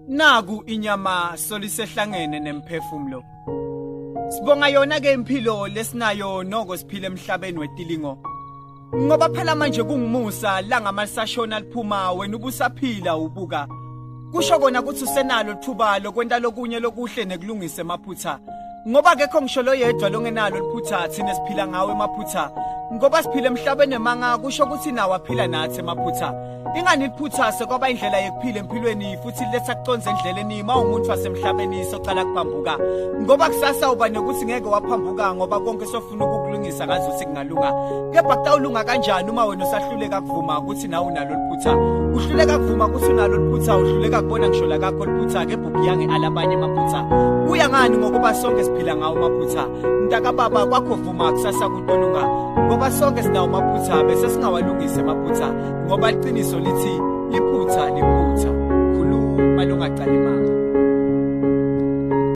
Naku inyama solisehlangene nemphefumulo. Sibonga yona ke impilo lesinayo noko siphile emhlabeni wetilingo. Ngoba phela manje kungumusa la ngamasashona liphuma wena ubusaphila ubuka. Kusho kona ukuthi usenalo ithuba lokwenta lokunye lokuhle nekulungisa emaphutha. Ngoba akekho ngisho lo yedwa longenalo liphutha thina siphila ngawe emaphutha. Ngoba siphile emhlabeni emanga kusho ukuthi nawe aphila nathi emaphutha. Ingani iphutha sekwaba indlela yokuphila empilweni futhi letha kuconza endleleni mawumuntu wasemhlabeni soqala kuphambuka. Ngoba kusasa uba nokuthi ngeke waphambuka ngoba konke sofuna ukukulungisa ngazo sekungalunga. Kepha kutawulunga kanjani uma wena usahluleka kuvuma ukuthi nawe unalo liphutha. Uhluleka kuvuma ukuthi unalo liphutha, uhluleka kubona ngisho la kakho liphutha kebhuki yange alabanye amaphutha. Kuya ngani ngokuba sonke siphila ngawo amaphutha. Mntaka baba kwakho vuma kusasa kutolunga. Ngoba sonke sinawo amaphutha bese singawalungisa amaphutha ngoba iqiniso lithi liphutha khuluma longaqali manje.